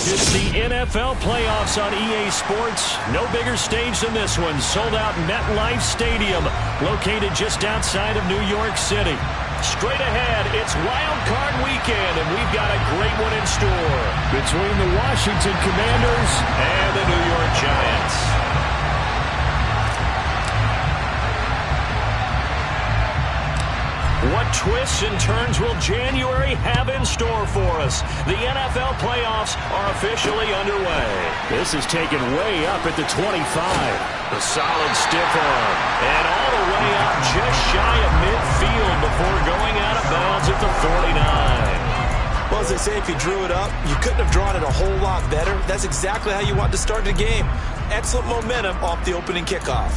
It's the NFL playoffs on EA Sports. No bigger stage than this one. Sold out MetLife Stadium, located just outside of New York City. Straight ahead, it's Wild Card Weekend, and we've got a great one in store between the Washington Commanders and the New York Giants. What twists and turns will January have in store for us? The NFL playoffs are officially underway. This is taken way up at the 25. A solid stiff arm. And all the way up just shy of midfield before going out of bounds at the 49. Well, as they say, if you drew it up, you couldn't have drawn it a whole lot better. That's exactly how you want to start the game. Excellent momentum off the opening kickoff.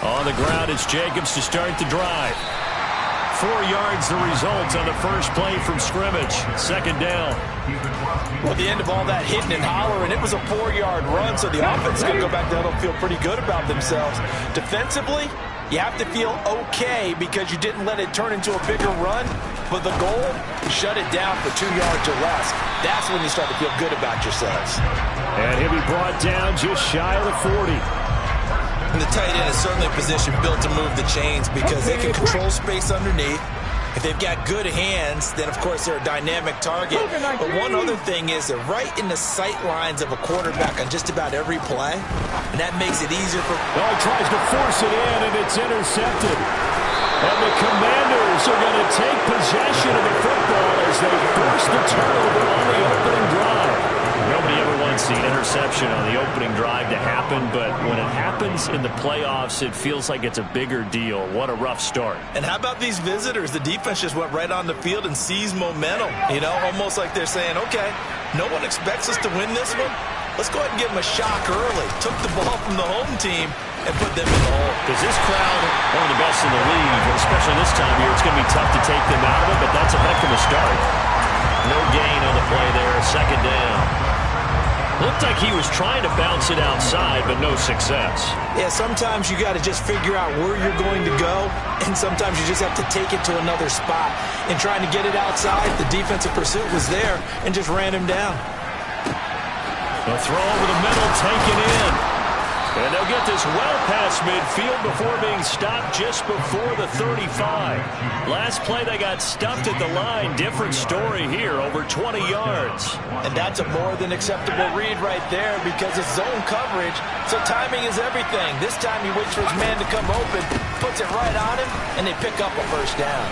On the ground, it's Jacobs to start the drive. 4 yards the result on the first play from scrimmage. Second down. Well, the end of all that hitting and hollering, it was a 4-yard run, so the offense is going to go back down and feel pretty good about themselves. Defensively, you have to feel okay because you didn't let it turn into a bigger run. But the goal, shut it down for 2 yards or less. That's when you start to feel good about yourselves. And he'll be brought down just shy of the 40. And the tight end is certainly a position built to move the chains because they can control space underneath. If they've got good hands, then, of course, they're a dynamic target. But one other thing is they're right in the sight lines of a quarterback on just about every play. And that makes it easier for... Oh, he tries to force it in, and it's intercepted. And the Commanders are going to take possession of the football as they force the turnover on the opening drive. Nobody ever wants the interception on the opening drive to happen, but when it happens in the playoffs, it feels like it's a bigger deal. What a rough start. And how about these visitors? The defense just went right on the field and seized momentum. You know, almost like they're saying, okay, no one expects us to win this one. Let's go ahead and give them a shock early. Took the ball from the home team and put them in the hole. Because this crowd, one of the best in the league, especially this time of year, it's going to be tough to take them out of it, but that's a heck of a start. No gain on the play there, second down. Looked like he was trying to bounce it outside, but no success. Yeah, sometimes you got to just figure out where you're going to go, and sometimes you just have to take it to another spot. And trying to get it outside, the defensive pursuit was there and just ran him down. A throw over the middle, taken in. And they'll get this well past midfield before being stopped just before the 35. Last play, they got stuffed at the line. Different story here, over 20 yards. And that's a more than acceptable read right there because it's zone coverage, so timing is everything. This time he waits for his man to come open, puts it right on him, and they pick up a first down.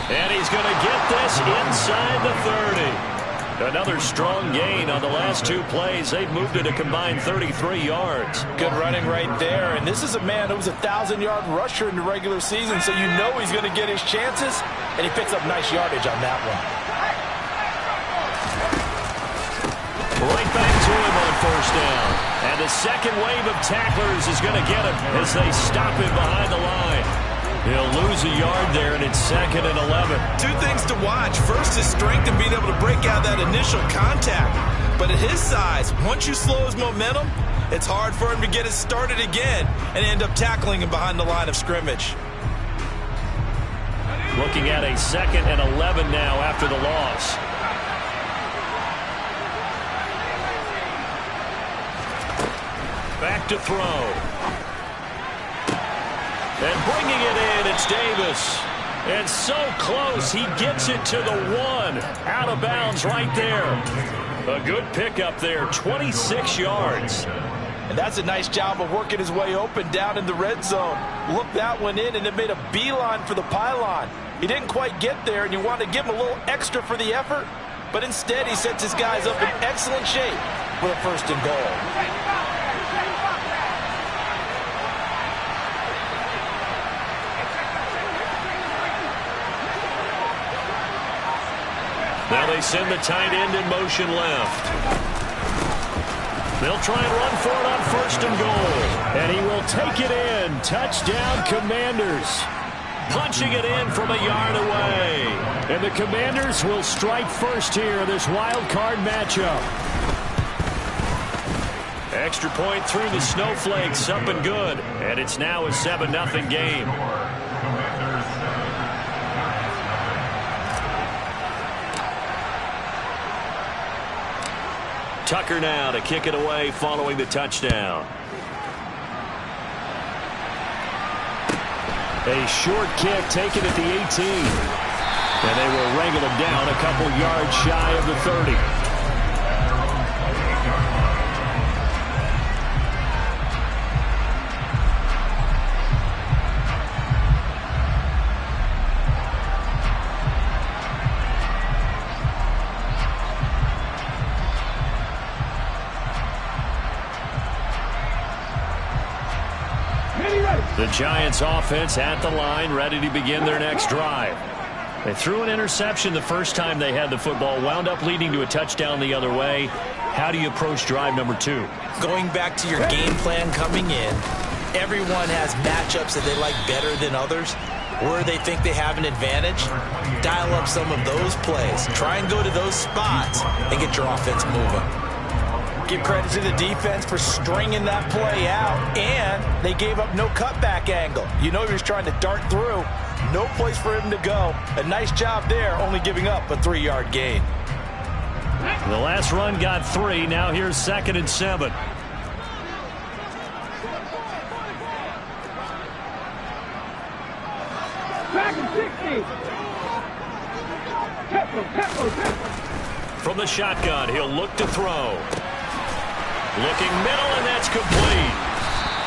And he's going to get this inside the 30. Another strong gain on the last 2 plays. They've moved it a combined 33 yards. Good running right there. And this is a man who was a 1,000-yard rusher in the regular season, so you know he's going to get his chances. And he picks up nice yardage on that one. Right back to him on first down. And the second wave of tacklers is going to get him as they stop him behind the line. He'll lose a yard there, and it's 2nd and 11. 2 things to watch. First, his strength and being able to break out that initial contact. But at his size, once you slow his momentum, it's hard for him to get it started again and end up tackling him behind the line of scrimmage. Looking at a 2nd and 11 now after the loss. Back to throw. And bringing it in, it's Davis. And so close, he gets it to the 1. Out of bounds right there. A good pickup there, 26 yards. And that's a nice job of working his way open down in the red zone. Looked that one in, and it made a beeline for the pylon. He didn't quite get there, and you want to give him a little extra for the effort. But instead, he sets his guys up in excellent shape for a 1st and goal. Now they send the tight end in motion left. They'll try and run for it on 1st and goal. And he will take it in. Touchdown, Commanders. punching it in from a yard away. And the Commanders will strike first here in this wild card matchup. Extra point through the snowflakes, up and good. And it's now a 7-0 game. Tucker now to kick it away following the touchdown. A short kick taken at the 18. And they will wrangle him down a couple yards shy of the 30. The Giants offense at the line, ready to begin their next drive. They threw an interception the first time they had the football, wound up leading to a touchdown the other way. How do you approach drive number 2? Going back to your game plan coming in, everyone has matchups that they like better than others. Where they think they have an advantage, dial up some of those plays. Try and go to those spots and get your offense moving. Give credit to the defense for stringing that play out, and they gave up no cutback angle. You know he was trying to dart through. No place for him to go. A nice job there, only giving up a 3-yard gain. The last run got 3. Now here's 2nd and 7. From the shotgun, he'll look to throw. Looking middle, and that's complete.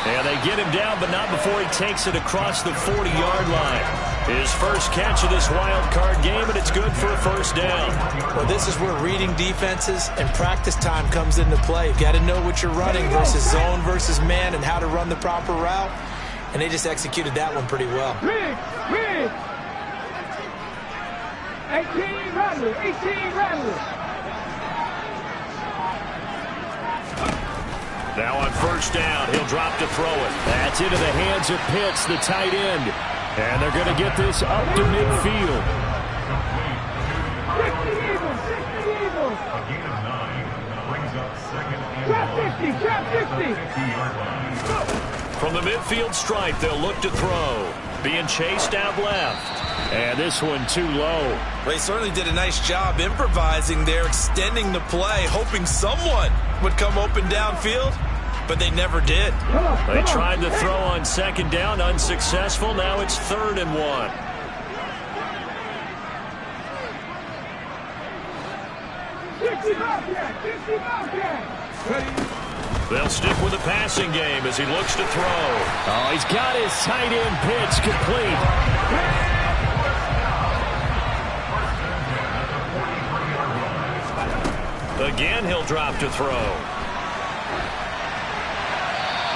And they get him down, but not before he takes it across the 40-yard line. His first catch of this wild card game, and it's good for a first down. Well, this is where reading defenses and practice time comes into play. You've got to know what you're running versus zone versus man and how to run the proper route. And they just executed that one pretty well. 18 Rattler. Now on first down, he'll drop to throw it. That's into the hands of Pitts, the tight end. And they're going to get this up to midfield. From the midfield stripe, they'll look to throw. Being chased out left. And this one too low. They certainly did a nice job improvising there, extending the play, hoping someone would come open downfield, but they never did. They tried to throw on 2nd down, unsuccessful. Now it's 3rd and 1. They'll stick with the passing game as he looks to throw. Oh, he's got his tight end pitch complete. Again, he'll drop to throw.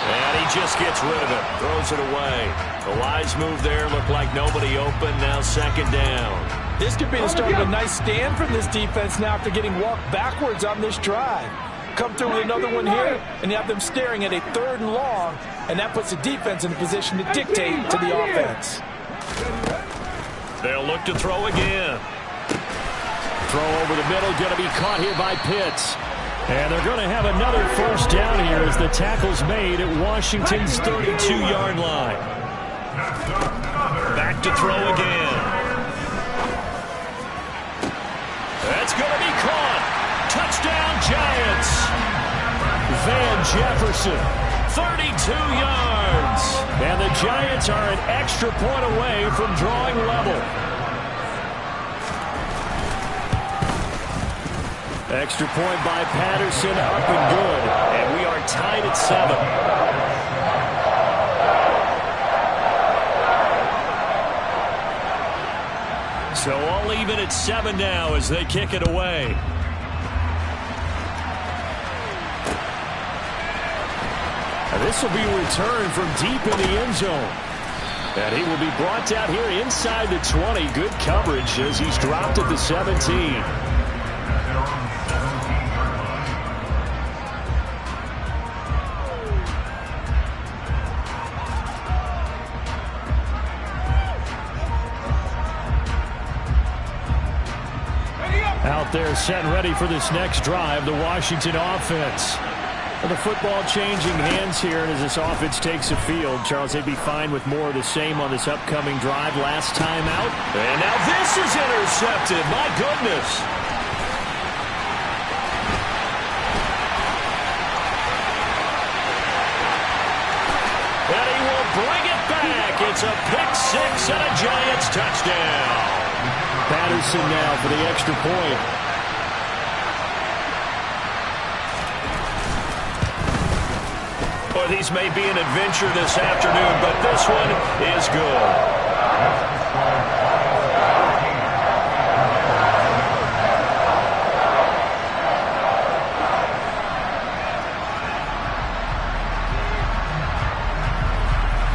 And he just gets rid of it. Throws it away. The wise move there. Looked like nobody open. Now 2nd down. This could be the start of a nice stand from this defense now after getting walked backwards on this drive. Come through with another one here, and you have them staring at a 3rd and long, and that puts the defense in a position to dictate to the offense. They'll look to throw again. Throw over the middle, going to be caught here by Pitts. And they're going to have another first down here as the tackle's made at Washington's 32-yard line. Back to throw again. That's going to be caught. Touchdown, Giants. Van Jefferson, 32 yards. And the Giants are an extra point away from drawing level. Extra point by Patterson, up and good. And we are tied at 7. So all even at 7 now as they kick it away. And this will be a return from deep in the end zone. And he will be brought down here inside the 20. Good coverage as he's dropped at the 17. Out there set and ready for this next drive, the Washington offense. And the football changing hands here as this offense takes the field. Charles, they'd be fine with more of the same on this upcoming drive last time out. And now this is intercepted. My goodness. And he will bring it back. It's a pick six and a Giants touchdown. Patterson now for the extra point. Well, these may be an adventure this afternoon, but this one is good.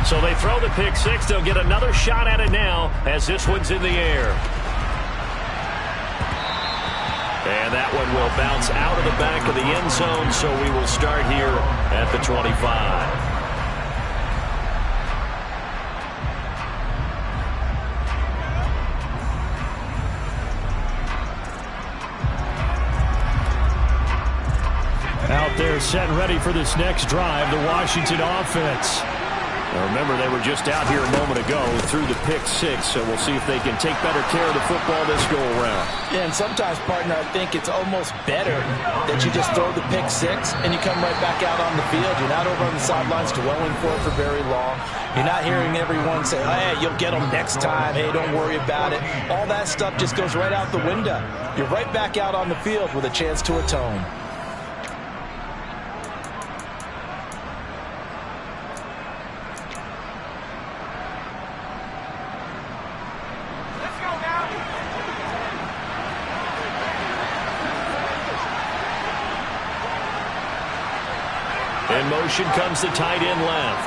So they throw the pick six. They'll get another shot at it now as this one's in the air. And that one will bounce out of the back of the end zone, so we will start here at the 25. Out there set and ready for this next drive, the Washington offense. Now remember, they were just out here a moment ago through the pick six, so we'll see if they can take better care of the football this go-around. Yeah, and sometimes, partner, I think it's almost better that you just throw the pick six and you come right back out on the field. You're not over on the sidelines dwelling for it for very long. You're not hearing everyone say, hey, you'll get them next time. Hey, don't worry about it. All that stuff just goes right out the window. You're right back out on the field with a chance to atone. In motion comes the tight end left.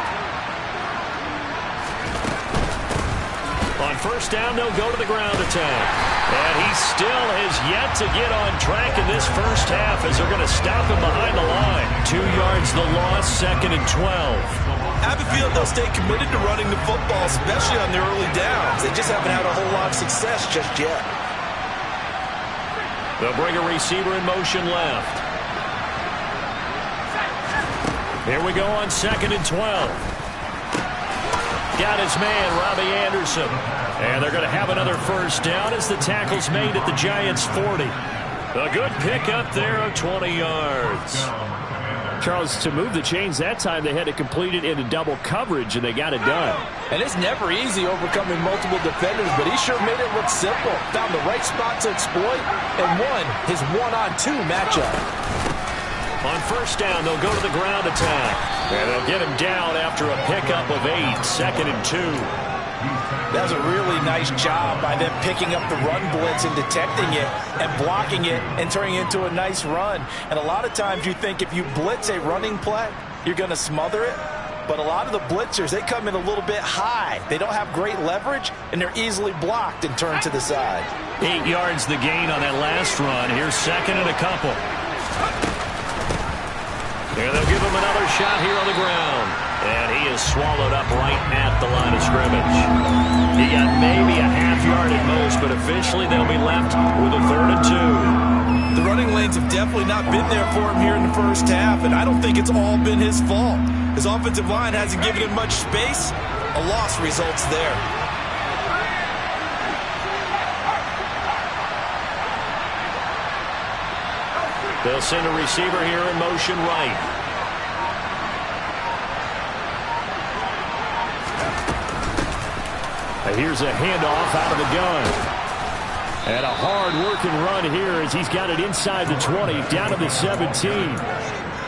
On first down, they'll go to the ground attack. And he still has yet to get on track in this first half as they're going to stop him behind the line. 2 yards the loss, 2nd and 12. I have a feeling they'll stay committed to running the football, especially on the early downs. They just haven't had a whole lot of success just yet. They'll bring a receiver in motion left. Here we go on 2nd and 12. Got his man, Robbie Anderson. And they're going to have another first down as the tackle's made at the Giants' 40. A good pickup there of 20 yards. Charles, to move the chains that time, they had to complete it into double coverage, and they got it done. And it's never easy overcoming multiple defenders, but he sure made it look simple. Found the right spot to exploit and won his one-on-two matchup. On first down, they'll go to the ground attack. And they'll get him down after a pickup of 8, 2nd and 2. That was a really nice job by them picking up the run blitz and detecting it and blocking it and turning it into a nice run. And a lot of times you think if you blitz a running play, you're going to smother it. But a lot of the blitzers, they come in a little bit high. They don't have great leverage, and they're easily blocked and turned to the side. 8 yards the gain on that last run. Here's 2nd and a couple. And they'll give him another shot here on the ground. And he is swallowed up right at the line of scrimmage. He got maybe a half yard at most, but officially they'll be left with a 3rd and 2. The running lanes have definitely not been there for him here in the first half, and I don't think it's all been his fault. His offensive line hasn't given him much space. A loss results there. They'll send a receiver here in motion right. Here's a handoff out of the gun. And a hard-working run here as he's got it inside the 20, down to the 17.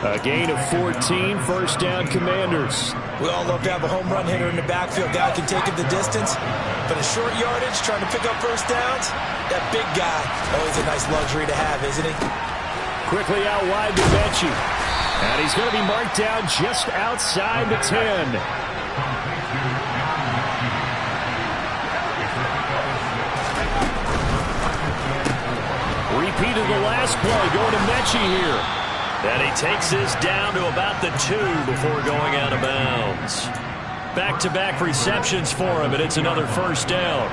A gain of 14, first down Commanders. We all love to have a home run hitter in the backfield. Guy can take it the distance. But a short yardage, trying to pick up first downs, that big guy, always a nice luxury to have, isn't he? Quickly out wide to Mechie. And he's going to be marked down just outside the 10. Repeat of the last play, going to Mechie here. And he takes this down to about the 2 before going out of bounds. Back-to-back receptions for him, and it's another first down.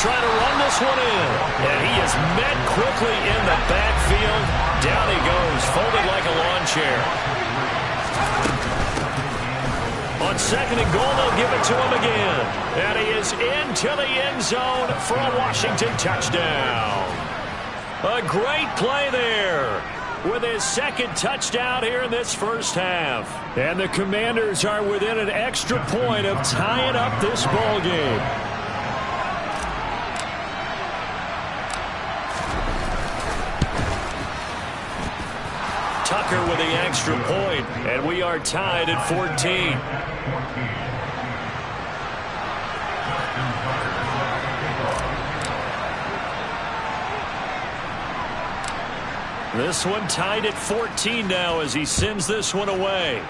trying to run this one in. And he is met quickly in the backfield. Down he goes, folded like a lawn chair. On second and goal, they'll give it to him again. And he is into the end zone for a Washington touchdown. A great play there with his second touchdown here in this first half. And the Commanders are within an extra point of tying up this ball game. Tucker with the extra point, and we are tied at 14. This one tied at 14 now as he sends this one away.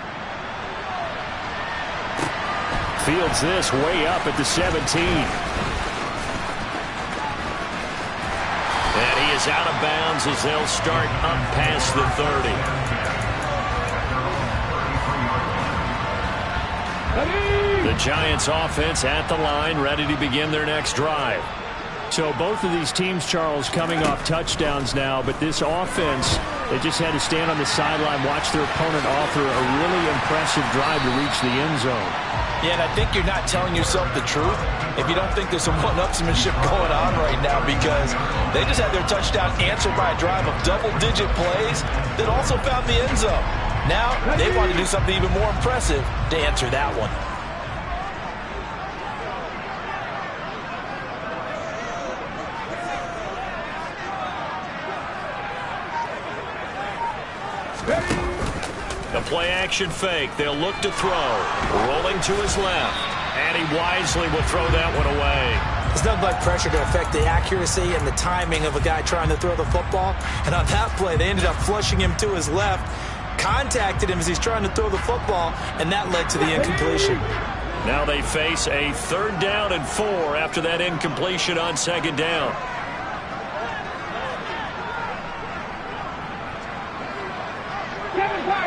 Fields this way up at the 17. And he is out of bounds as they'll start up past the 30. The Giants offense at the line, ready to begin their next drive. So both of these teams, Charles, coming off touchdowns now, but this offense, they just had to stand on the sideline, watch their opponent offer a really impressive drive to reach the end zone. Yeah, and I think you're not telling yourself the truth if you don't think there's some one-upsmanship going on right now, because they just had their touchdown answered by a drive of double-digit plays that also found the end zone. Now they want to do something even more impressive to answer that one. The play-action fake. They'll look to throw. Rolling to his left. And he wisely will throw that one away. There's nothing like pressure to affect the accuracy and the timing of a guy trying to throw the football. And on that play, they ended up flushing him to his left, contacted him as he's trying to throw the football, and that led to the incompletion. Now they face a 3rd down and 4 after that incompletion on 2nd down.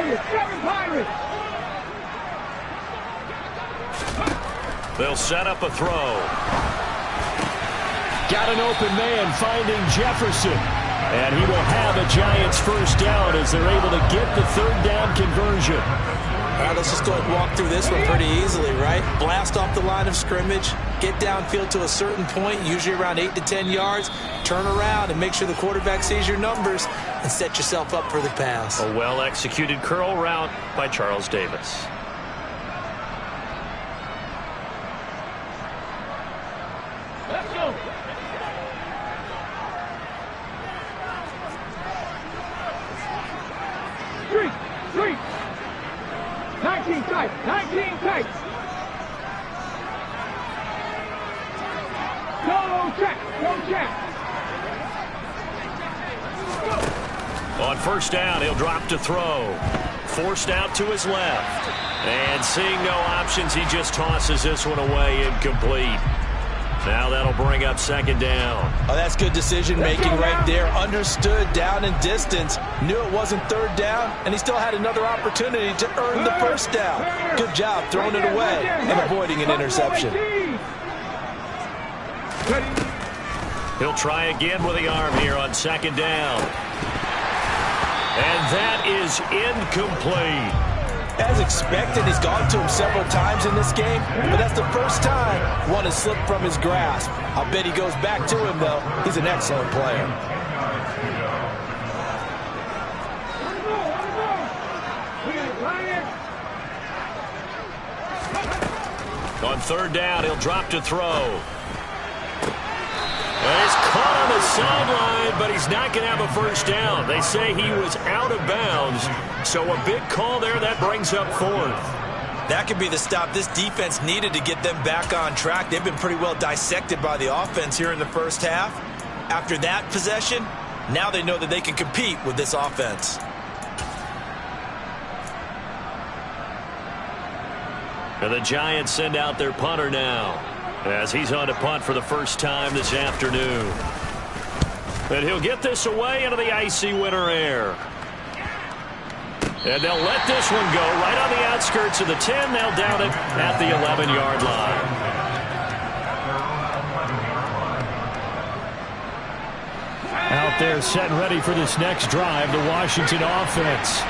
Seven Pirates! They'll set up a throw. Got an open man finding Jefferson. And he will have a Giants first down as they're able to get the 3rd down conversion. All right, let's just go ahead and walk through this one pretty easily, right? Blast off the line of scrimmage, get downfield to a certain point, usually around 8 to 10 yards, turn around and make sure the quarterback sees your numbers and set yourself up for the pass. A well-executed curl route by Charles Davis. Let's go! Three! 19 tight! Go check! On first down, he'll drop to throw. Forced out to his left. And seeing no options, he just tosses this one away, incomplete. Now that'll bring up 2nd down. Oh, that's good decision-making right there. Understood down and distance. Knew it wasn't 3rd down, and he still had another opportunity to earn the first down. Good job throwing it away and avoiding an interception. He'll try again with the arm here on 2nd down. And that is incomplete. As expected, he's gone to him several times in this game, but that's the first time one has slipped from his grasp. I'll bet he goes back to him, though. He's an excellent player. On 3rd down, he'll drop to throw. And he's caught on the sideline, but he's not going to have a first down. They say he was out of bounds, so a big call there. That brings up 4th. That could be the stop this defense needed to get them back on track. They've been pretty well dissected by the offense here in the first half. After that possession, now they know that they can compete with this offense. And the Giants send out their punter now, as he's on to punt for the first time this afternoon. And he'll get this away into the icy winter air. And they'll let this one go right on the outskirts of the 10. They'll down it at the 11-yard line. Out there set and ready for this next drive, the Washington offense.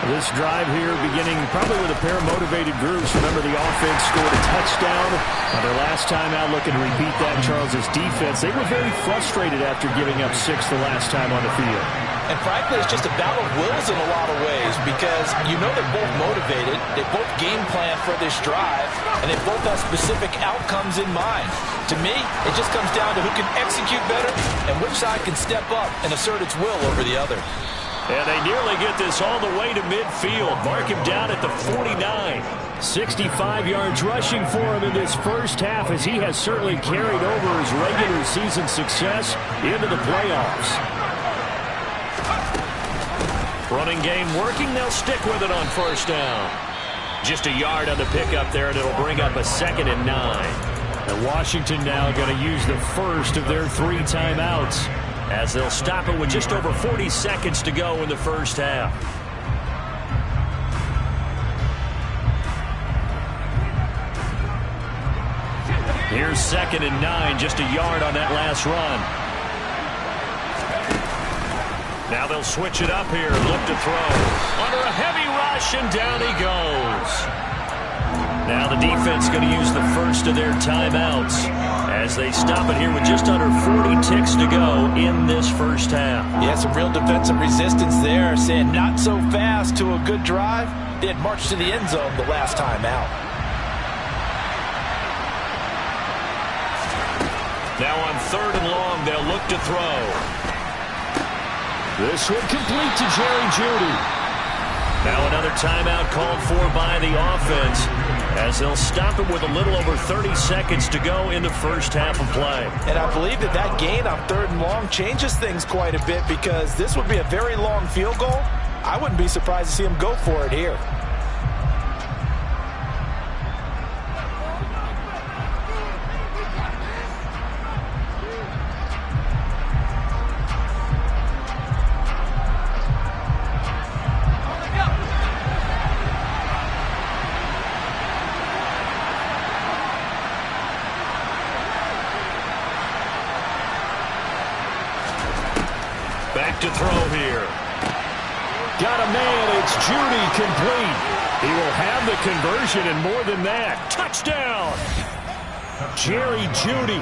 This drive here beginning probably with a pair of motivated groups. Remember, the offense scored a touchdown on their last time out. Looking to repeat that. Charles' defense, they were very frustrated after giving up 6 the last time on the field. And frankly, it's just a battle of wills in a lot of ways because you know they're both motivated, they both game plan for this drive, and they both have specific outcomes in mind. To me, it just comes down to who can execute better and which side can step up and assert its will over the other. And they nearly get this all the way to midfield. Mark him down at the 49. 65 yards rushing for him in this first half as he has certainly carried over his regular season success into the playoffs. Running game working. They'll stick with it on first down. Just a yard on the pickup there, and it'll bring up a 2nd and 9. And Washington now going to use the first of their 3 timeouts, as they'll stop it with just over 40 seconds to go in the first half. Here's 2nd and 9, just a yard on that last run. Now they'll switch it up here, look to throw. Under a heavy rush, and down he goes. Now the defense going to use the first of their timeouts as they stop it here with just under 40 ticks to go in this first half. Yeah, some real defensive resistance there, saying not so fast to a good drive. They had marched to the end zone the last time out. Now on 3rd and long, they'll look to throw. This one complete to Jerry Jeudy. Now another timeout called for by the offense as they'll stop it with a little over 30 seconds to go in the first half of play. And I believe that gain on 3rd and long changes things quite a bit because this would be a very long field goal. I wouldn't be surprised to see him go for it here. To throw here. Got a man. It's Jeudy, complete. He will have the conversion and more than that. Touchdown. Jerry Jeudy,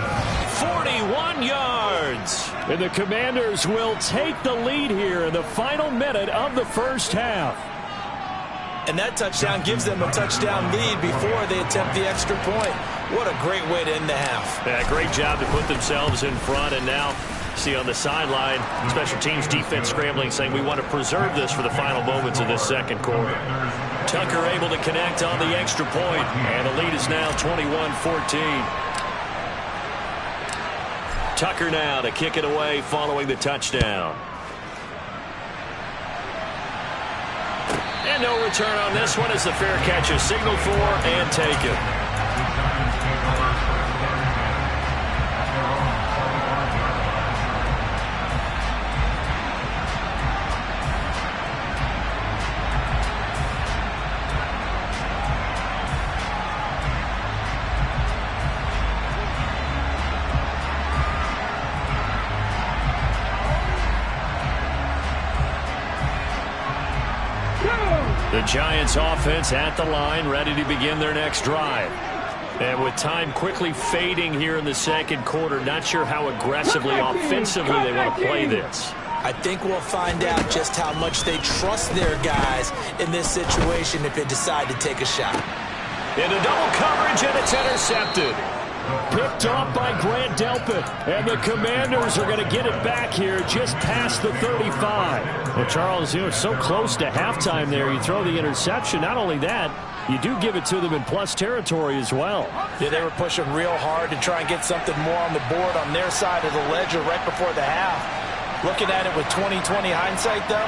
41 yards. And the Commanders will take the lead here in the final minute of the first half. And that touchdown gives them a touchdown lead before they attempt the extra point. What a great way to end the half. Yeah, great job to put themselves in front, and now see on the sideline, special teams defense scrambling, saying we want to preserve this for the final moments of this second quarter. Tucker able to connect on the extra point, and the lead is now 21-14. Tucker now to kick it away following the touchdown. And no return on this one as the fair catch is signaled for and taken. The Giants offense at the line, ready to begin their next drive. And with time quickly fading here in the second quarter, not sure how aggressively, offensively they want to play this. I think we'll find out just how much they trust their guys in this situation if they decide to take a shot. Into double coverage, and it's intercepted. Picked off by Grant Delpit, and the Commanders are going to get it back here just past the 35. Well, Charles, you know, so close to halftime there. You throw the interception. Not only that, you do give it to them in plus territory as well. Yeah, they were pushing real hard to try and get something more on the board on their side of the ledger right before the half. Looking at it with 20/20 hindsight, though,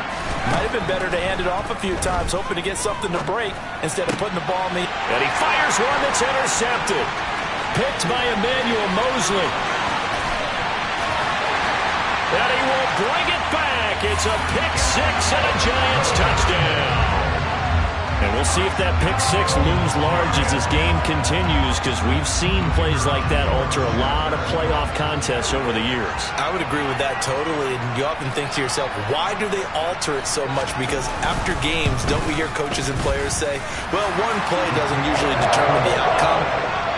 might have been better to hand it off a few times, hoping to get something to break instead of putting the ball in the... And he fires one that's intercepted. Picked by Emmanuel Mosley. And he will bring it back. It's a pick six and a Giants touchdown. And we'll see if that pick six looms large as this game continues, because we've seen plays like that alter a lot of playoff contests over the years. I would agree with that totally. And you often think to yourself, why do they alter it so much? Because after games, don't we hear coaches and players say, well, one play doesn't usually determine the outcome.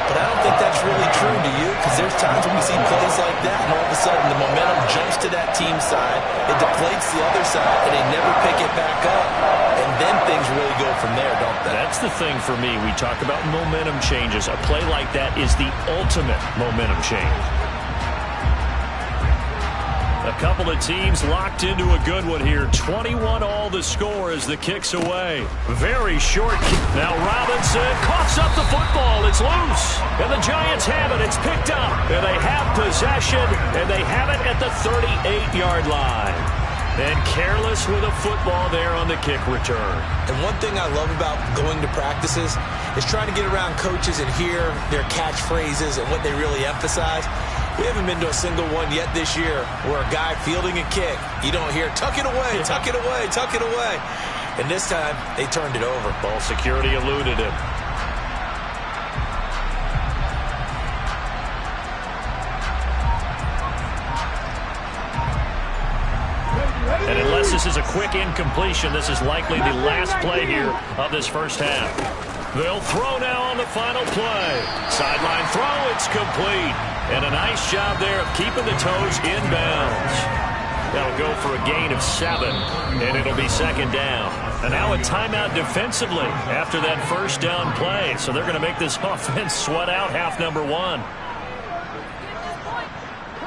But I don't think that's really true to you, because there's times when we see plays like that, and all of a sudden the momentum jumps to that team side, it deflates the other side, and they never pick it back up. And then things really go from there, don't they? That's the thing for me. We talk about momentum changes. A play like that is the ultimate momentum change. A couple of teams locked into a good one here. 21-all the score as the kick's away. Very short kick. Now Robinson coughs up the football. It's loose. And the Giants have it. It's picked up. And they have possession. And they have it at the 38-yard line. And careless with a football there on the kick return. And one thing I love about going to practices is trying to get around coaches and hear their catchphrases and what they really emphasize. We haven't been to a single one yet this year where a guy fielding a kick, you don't hear, tuck it away, tuck it away, tuck it away. And this time, they turned it over. Ball security eluded him. And unless this is a quick incompletion, this is likely the last play here of this first half. They'll throw now on the final play. Sideline throw, it's complete. And a nice job there of keeping the toes in bounds. That'll go for a gain of 7, and it'll be second down. And now a timeout defensively after that first down play. So they're going to make this offense sweat out half number 1.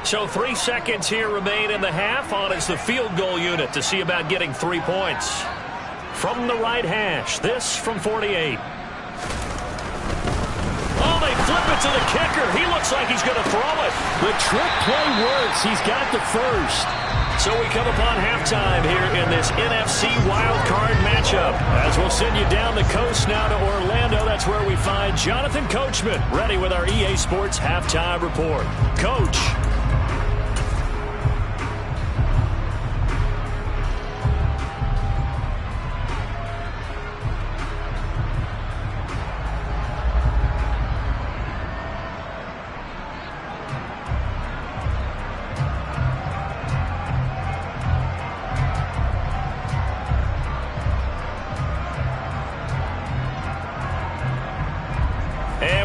So 3 seconds here remain in the half. On is the field goal unit to see about getting 3 points. From the right hash, this from 48. Oh, they flip it to the kicker. He looks like he's going to throw it. The trick play works. He's got the first. So we come upon halftime here in this NFC wildcard matchup. As we'll send you down the coast now to Orlando. That's where we find Jonathan Coachman ready with our EA Sports halftime report. Coach.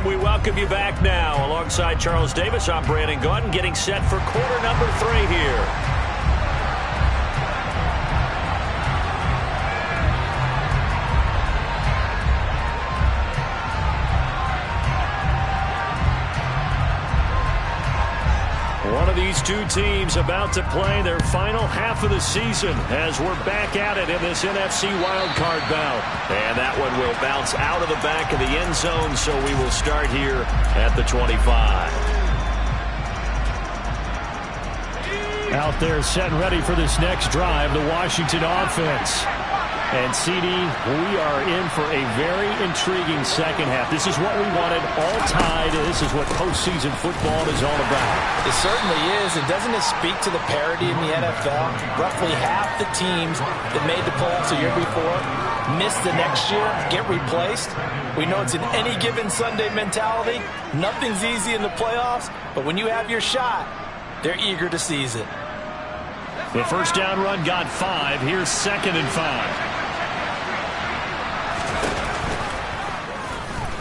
We welcome you back now. Alongside Charles Davis, I'm Brandon Gaudin, getting set for quarter number 3 here. One of these two teams about to play their final half of the season as we're back at it in this NFC wildcard bout. And that one will bounce out of the back of the end zone, so we will start here at the 25. Out there set and ready for this next drive, the Washington offense. And, CD, we are in for a very intriguing second half. This is what we wanted, all tied, and this is what postseason football is all about. It certainly is. And doesn't it speak to the parity in the NFL? Roughly half the teams that made the playoffs the year before miss the next year, get replaced. We know it's an any given Sunday mentality. Nothing's easy in the playoffs, but when you have your shot, they're eager to seize it. The first down run got 5. Here's 2nd and 5.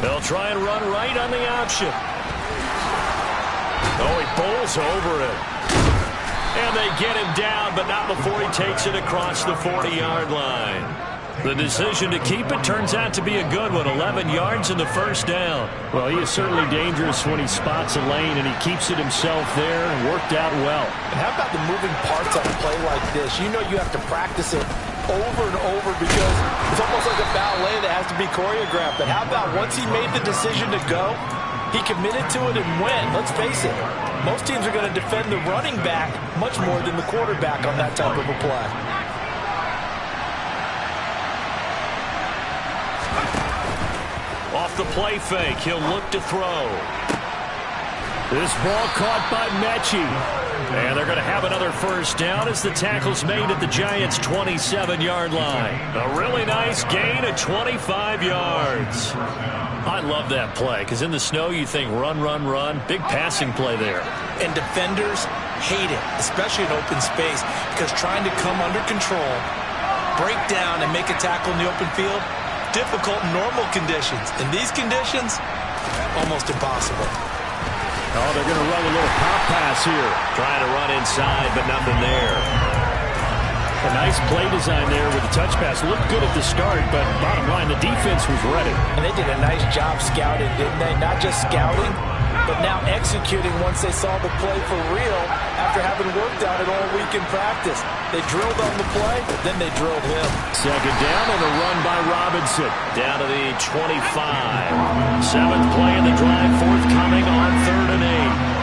They'll try and run right on the option. Oh, he bowls over it. And they get him down, but not before he takes it across the 40-yard line. The decision to keep it turns out to be a good one. 11 yards in the first down. Well, he is certainly dangerous when he spots a lane, and he keeps it himself there and worked out well. And how about the moving parts on a play like this? You know you have to practice it over and over because it's almost like a ballet that has to be choreographed. But how about once he made the decision to go, he committed to it and went. Let's face it, most teams are going to defend the running back much more than the quarterback on that type of a play. Off the play fake, he'll look to throw. This ball caught by Mechie. And they're going to have another first down as the tackle's made at the Giants' 27-yard line. A really nice gain of 25 yards. I love that play because in the snow you think run, run, run. Big passing play there. And defenders hate it, especially in open space, because trying to come under control, break down, and make a tackle in the open field, difficult in normal conditions. In these conditions, almost impossible. Oh, they're going to run a little pop pass here. Trying to run inside, but nothing there. A nice play design there with the touch pass. Looked good at the start, but bottom line, the defense was ready. And they did a nice job scouting, didn't they? Not just scouting, but now executing once they saw the play for real after having worked on it all week in practice. They drilled on the play, then they drilled him. Second down and a run by Robinson. Down to the 25. Seventh play in the drive, forthcoming on 3rd and 8.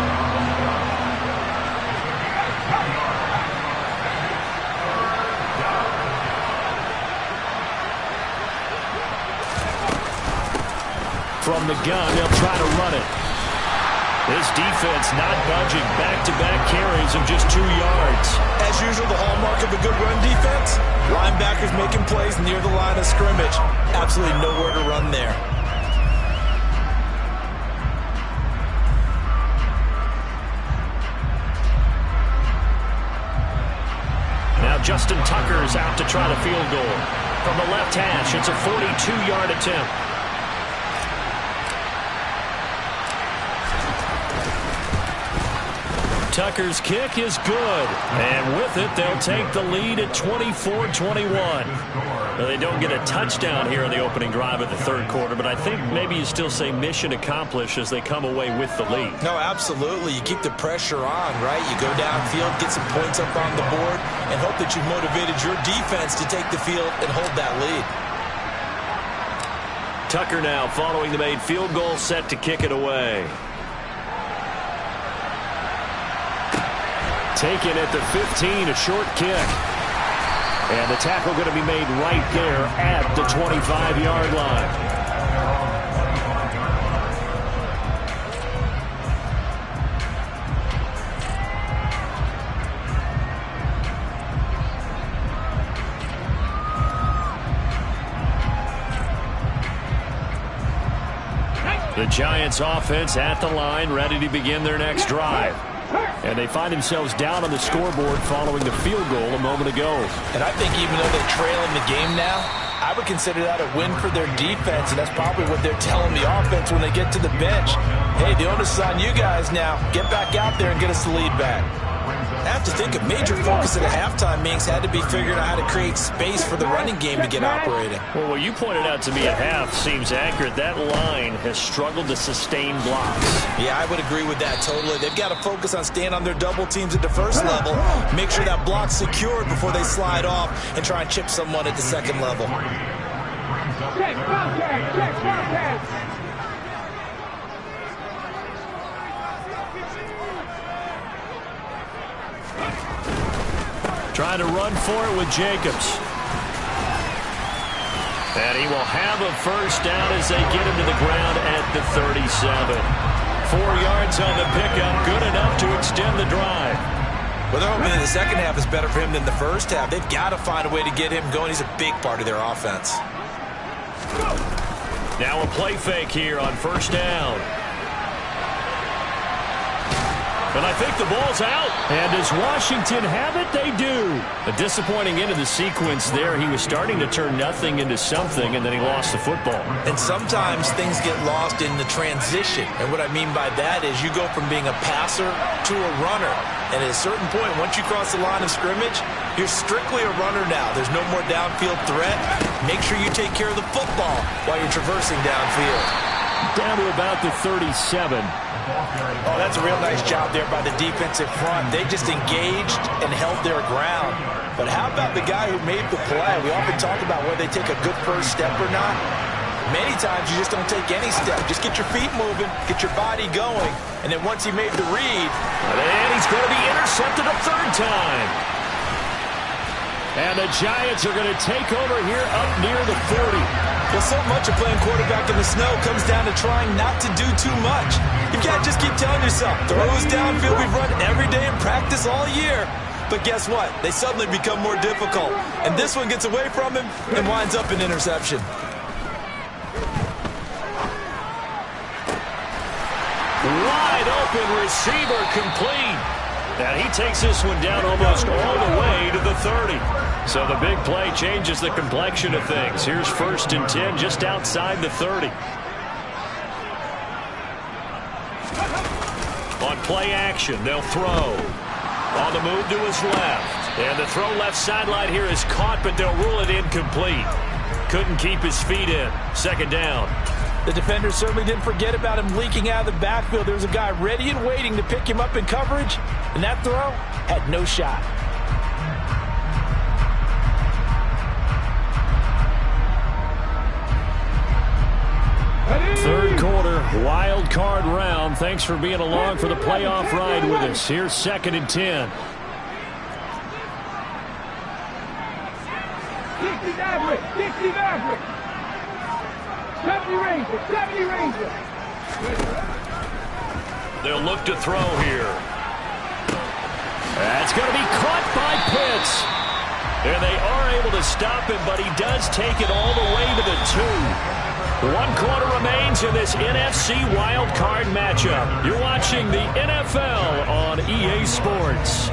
From the gun, they'll try to run it. This defense not budging. Back-to-back carries of just 2 yards. As usual, the hallmark of a good run defense, linebackers making plays near the line of scrimmage. Absolutely nowhere to run there. Now Justin Tucker is out to try the field goal. From the left hash, it's a 42-yard attempt. Tucker's kick is good. And with it, they'll take the lead at 24-21. Now, they don't get a touchdown here in the opening drive of the third quarter, but I think maybe you still say mission accomplished as they come away with the lead. No, absolutely. You keep the pressure on, right? You go downfield, get some points up on the board, and hope that you've motivated your defense to take the field and hold that lead. Tucker now following the made field goal, set to kick it away. Taken at the 15, a short kick. And the tackle going to be made right there at the 25-yard line. The Giants offense at the line, ready to begin their next drive. And they find themselves down on the scoreboard following the field goal a moment ago. And I think even though they're trailing the game now, I would consider that a win for their defense, and that's probably what they're telling the offense when they get to the bench. Hey, the onus is on you guys now. Get back out there and get us the lead back. I have to think a major focus at a halftime meetings had to be figuring out how to create space for the running game to get operating. Well, what you pointed out to me at half seems accurate. That line has struggled to sustain blocks. Yeah, I would agree with that totally. They've got to focus on staying on their double teams at the first level, make sure that block's secured before they slide off and try and chip someone at the second level. Check contact, check contact. Trying to run for it with Jacobs. And he will have a first down as they get him to the ground at the 37. 4 yards on the pickup, good enough to extend the drive. Well, they're hoping that the second half is better for him than the first half. They've got to find a way to get him going. He's a big part of their offense. Now a play fake here on first down. And I think the ball's out. And does Washington have it? They do. A disappointing end of the sequence there. He was starting to turn nothing into something, and then he lost the football. And sometimes things get lost in the transition. And what I mean by that is you go from being a passer to a runner. And at a certain point, once you cross the line of scrimmage, you're strictly a runner now. There's no more downfield threat. Make sure you take care of the football while you're traversing downfield. Down to about the 37. Oh, that's a real nice job there by the defensive front. They just engaged and held their ground. But how about the guy who made the play? We often talk about whether they take a good first step or not. Many times you just don't take any step. Just get your feet moving, get your body going, and then once he made the read. And he's going to be intercepted a third time. And the Giants are going to take over here up near the 40. Well, so much of playing quarterback in the snow comes down to trying not to do too much. You can't just keep telling yourself, throws downfield we've run every day in practice all year. But guess what? They suddenly become more difficult. And this one gets away from him and winds up an interception. Wide open receiver complete. And he takes this one down almost all the way to the 30. So the big play changes the complexion of things. Here's 1st and 10 just outside the 30. On play action, they'll throw. On the move to his left. And the throw left sideline here is caught, but they'll rule it incomplete. Couldn't keep his feet in. 2nd down. The defender certainly didn't forget about him leaking out of the backfield. There was a guy ready and waiting to pick him up in coverage, and that throw had no shot. Third quarter, wild card round. Thanks for being along for the playoff ride with us. Here's 2nd and 10. 60 Maverick, 60 Maverick. 70 Ranger, 70 Ranger. They'll look to throw here. That's going to be caught by Pitts. And they are able to stop him, but he does take it all the way to the 2. 1 quarter remains in this NFC wild card matchup. You're watching the NFL on EA Sports.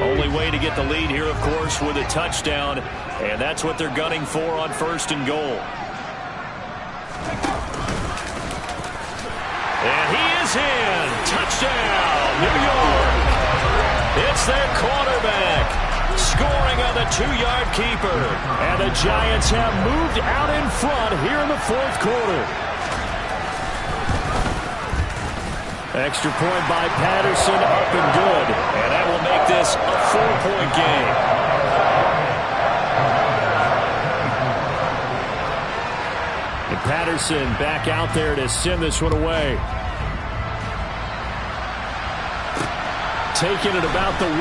Only way to get the lead here, of course, with a touchdown, and that's what they're gunning for on 1st and goal. And he is in. Touchdown, New York. It's their quarterback scoring on the 2-yard keeper. And the Giants have moved out in front here in the 4th quarter. Extra point by Patterson, up and good. And that will make this a 4-point game. And Patterson back out there to send this one away. Taking it about the 1.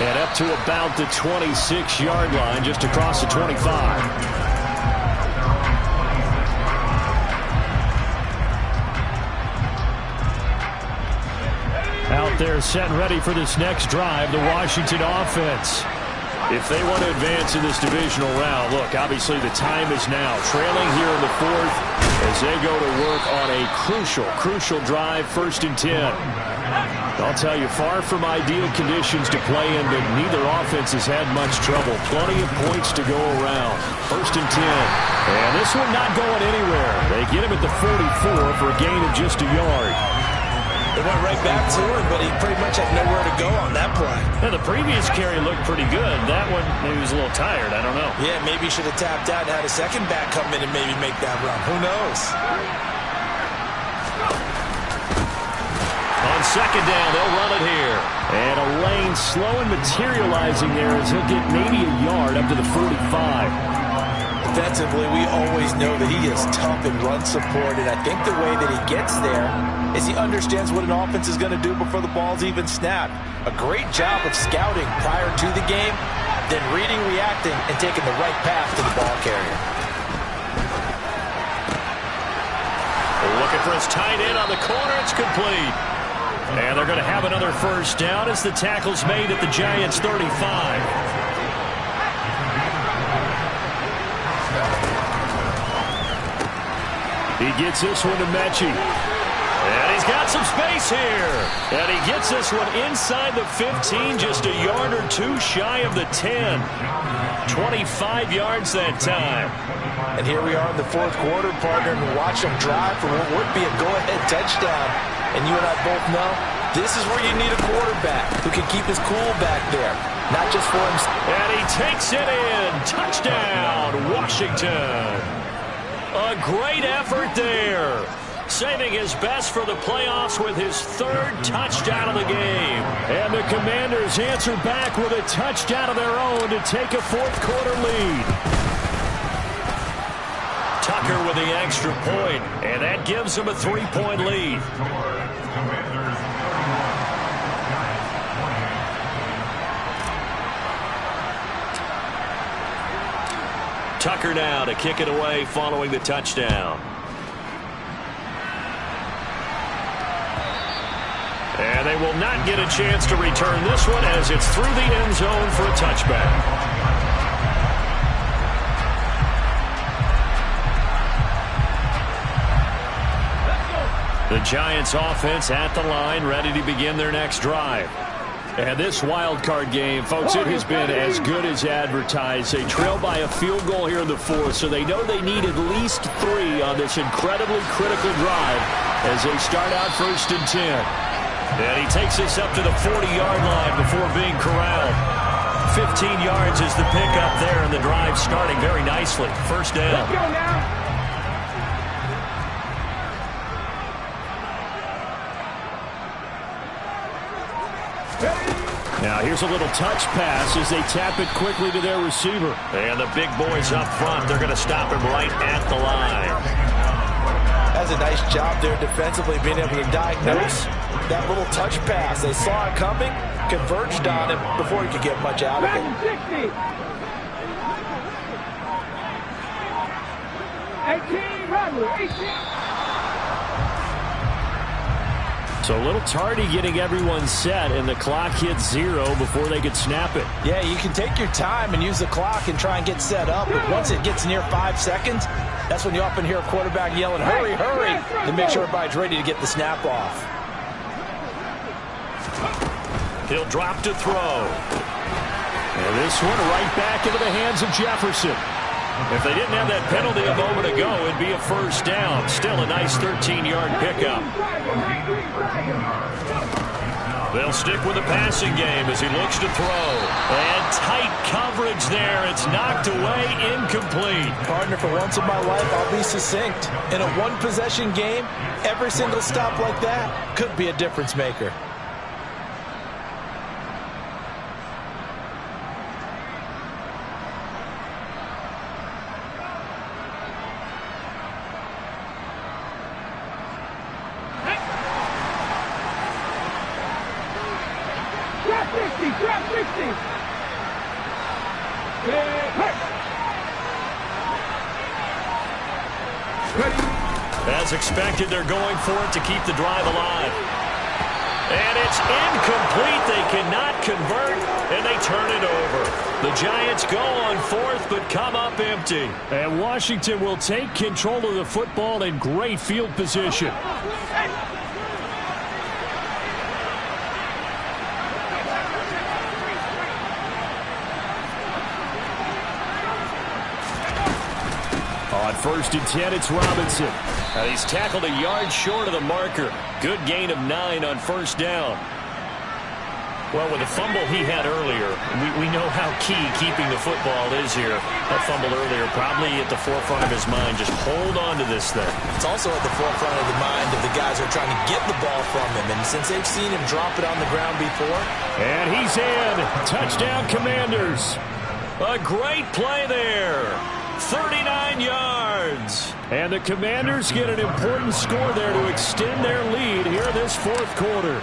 And up to about the 26-yard line, just across the 25. Out there set and ready for this next drive, the Washington offense. If they want to advance in this divisional round, look, obviously the time is now. Trailing here in the 4th as they go to work on a crucial drive, 1st and 10. I'll tell you, far from ideal conditions to play in, but neither offense has had much trouble. Plenty of points to go around. 1st and 10. And this one not going anywhere. They get him at the 44 for a gain of just a yard. They went right back to him, but he pretty much had nowhere to go on that play. Yeah, the previous carry looked pretty good. That one, maybe he was a little tired. I don't know. Yeah, maybe he should have tapped out and had a second back come in and maybe make that run. Who knows? On 2nd down, they'll run it here. And a lane slow and materializing there as he'll get maybe a yard up to the 45. Defensively, we always know that he is tough in run support, and I think the way that he gets there is he understands what an offense is going to do before the ball's even snapped. A great job of scouting prior to the game, then reading, reacting, and taking the right path to the ball carrier. Looking for his tight end on the corner. It's complete. And they're going to have another 1st down as the tackle's made at the Giants' 35. He gets this one to Mechie. And he's got some space here. And he gets this one inside the 15, just a yard or 2 shy of the 10. 25 yards that time. And here we are in the 4th quarter, partner, and watch him drive for what would be a go-ahead touchdown. And you and I both know this is where you need a quarterback who can keep his cool back there, not just for him. And he takes it in. Touchdown, Washington. A great effort there. Saving his best for the playoffs with his 3rd touchdown of the game. And the Commanders answer back with a touchdown of their own to take a 4th quarter lead. Tucker with the extra point, and that gives them a 3-point lead. Tucker now to kick it away following the touchdown. And they will not get a chance to return this one as it's through the end zone for a touchback. The Giants offense at the line, ready to begin their next drive. And this wild card game, folks, it has been as good as advertised. They trail by a field goal here in the fourth, so they know they need at least 3 on this incredibly critical drive as they start out 1st and 10. And he takes this up to the 40-yard line before being corralled. 15 yards is the pickup there, and the drive starting very nicely. First down. Let's go now. Now here's a little touch pass as they tap it quickly to their receiver. And the big boys up front, they're going to stop him right at the line. That's a nice job there defensively, being able to diagnose that little touch pass. They saw it coming, converged on him before he could get much out of it. 18, run, 18. So a little tardy getting everyone set, and the clock hits 0 before they could snap it. Yeah, you can take your time and use the clock and try and get set up, but once it gets near 5 seconds, that's when you often hear a quarterback yelling, hurry, hurry, to make sure everybody's ready to get the snap off. He'll drop to throw. And this one right back into the hands of Jefferson. If they didn't have that penalty a moment ago, it'd be a first down. Still a nice 13-yard pickup. They'll stick with the passing game as he looks to throw. And tight coverage there. It's knocked away, incomplete. Partner, for once in my life, I'll be succinct. In a one-possession game, every single stop like that could be a difference maker. As expected, they're going for it to keep the drive alive. And it's incomplete. They cannot convert, and they turn it over. The Giants go on 4th, but come up empty. And Washington will take control of the football in great field position. On 1st and 10, it's Robinson. Now he's tackled a yard short of the marker. Good gain of 9 on 1st down. Well, with the fumble he had earlier, we know how key keeping the football is here. That fumble earlier probably at the forefront of his mind. Just hold on to this thing. It's also at the forefront of the mind of the guys who are trying to get the ball from him. And since they've seen him drop it on the ground before. And he's in. Touchdown, Commanders. A great play there. 39 yards. And the Commanders get an important score there to extend their lead here in this 4th quarter.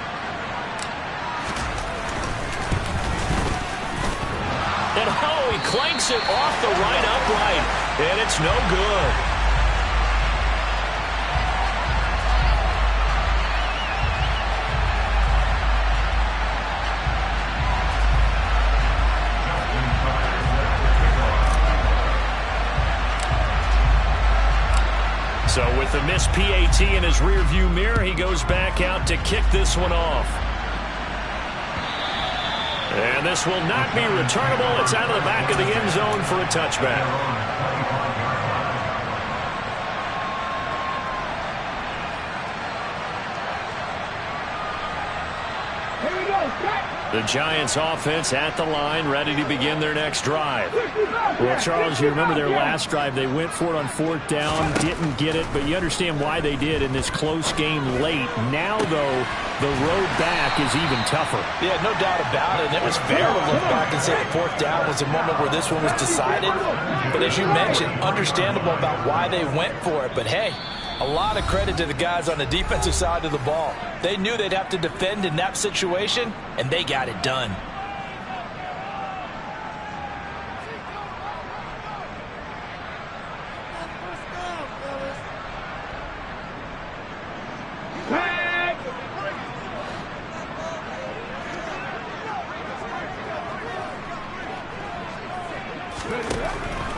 And oh, he clanks it off the right upright. And it's no good. So with the missed PAT in his rearview mirror, he goes back out to kick this one off. And this will not be returnable. It's out of the back of the end zone for a touchback. Here we go, set. The Giants offense at the line, ready to begin their next drive. Well, Charles, you remember their last drive. They went for it on 4th down, didn't get it, but you understand why they did in this close game late. Now, though, the road back is even tougher. Yeah, no doubt about it. And it was fair to look back and say the 4th down was a moment where this one was decided. But as you mentioned, understandable about why they went for it. But, hey, a lot of credit to the guys on the defensive side of the ball. They knew they'd have to defend in that situation, and they got it done.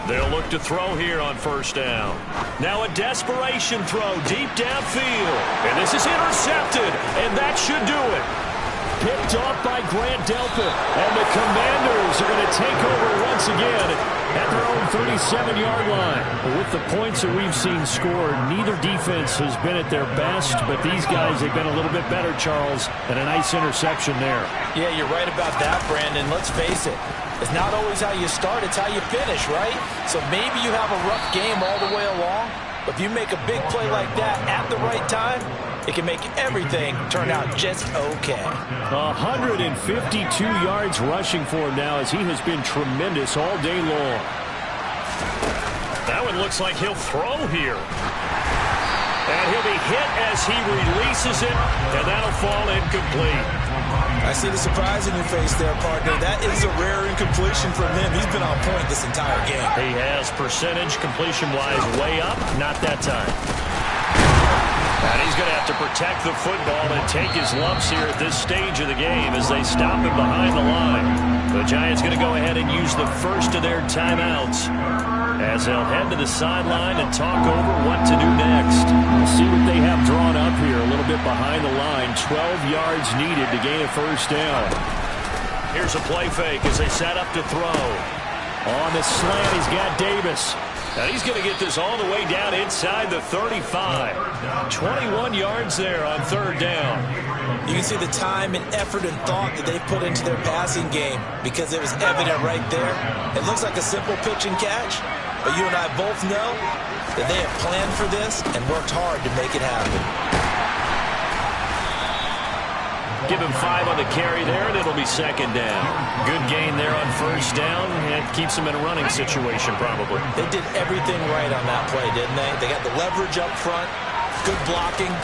They'll look to throw here on 1st down. Now a desperation throw deep downfield. And this is intercepted, and that should do it. Picked off by Grant Delpit. And the Commanders are going to take over once again at their own 37-yard line. With the points that we've seen scored, neither defense has been at their best, but these guys have been a little bit better, Charles, and a nice interception there. Yeah, you're right about that, Brandon. Let's face it. It's not always how you start, it's how you finish, right? So maybe you have a rough game all the way along, but if you make a big play like that at the right time, it can make everything turn out just okay. 152 yards rushing for him now as he has been tremendous all day long. That one looks like he'll throw here. And he'll be hit as he releases it, and that'll fall incomplete. I see the surprise in your face there, partner. That is a rare incompletion from him. He's been on point this entire game. He has percentage completion-wise way up. Not that time. And he's going to have to protect the football and take his lumps here at this stage of the game as they stop him behind the line. The Giants going to go ahead and use the first of their timeouts as they'll head to the sideline and talk over what to do next. We'll see what they have drawn up here. A little bit behind the line. 12 yards needed to gain a 1st down. Here's a play fake as they set up to throw. On the slant, he's got Davis. And he's going to get this all the way down inside the 35. 21 yards there on 3rd down. You can see the time and effort and thought that they put into their passing game because it was evident right there. It looks like a simple pitch and catch, but you and I both know that they have planned for this and worked hard to make it happen. Give him 5 on the carry there, and it'll be 2nd down. Good gain there on 1st down. It keeps him in a running situation, probably. They did everything right on that play, didn't they? They got the leverage up front, good blocking,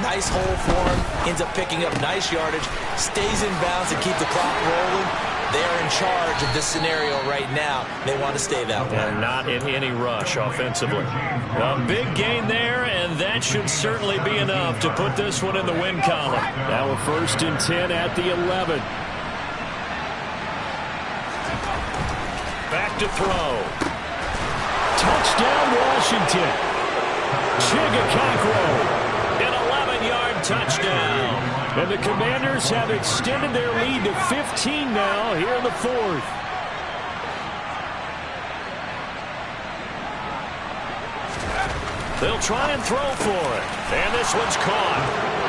nice hole for him, ends up picking up nice yardage, stays in bounds and keep the clock rolling. They're in charge of this scenario right now. They want to stay that way. And not in any rush offensively. A big gain there, and that should certainly be enough to put this one in the win column. Now a 1st and 10 at the 11. Back to throw. Touchdown, Washington. Chigakakro. An 11-yard touchdown. And the Commanders have extended their lead to 15 now here in the 4th. They'll try and throw for it. And this one's caught.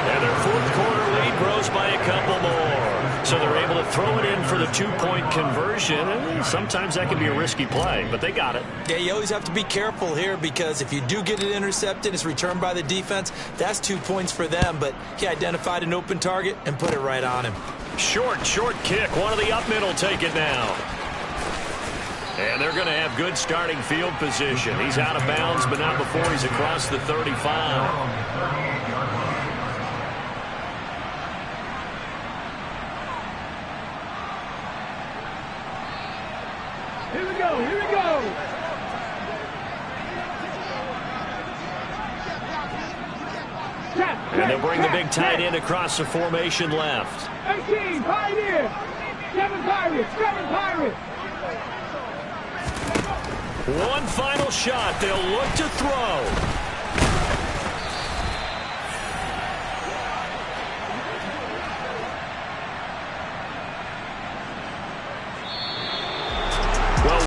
And their 4th quarter lead grows by a couple more. So they're able to throw it in for the 2-point conversion. And sometimes that can be a risky play, but they got it. Yeah, you always have to be careful here because if you do get it intercepted, it's returned by the defense. That's 2 points for them, but he identified an open target and put it right on him. Short kick. One of the up middle take it now. And they're going to have good starting field position. He's out of bounds, but not before he's across the 35. Here we go, here we go. And they'll bring the big tight end across the formation left. 18, Pioneer. 7 Pirates, 7 Pirates. One final shot. They'll look to throw.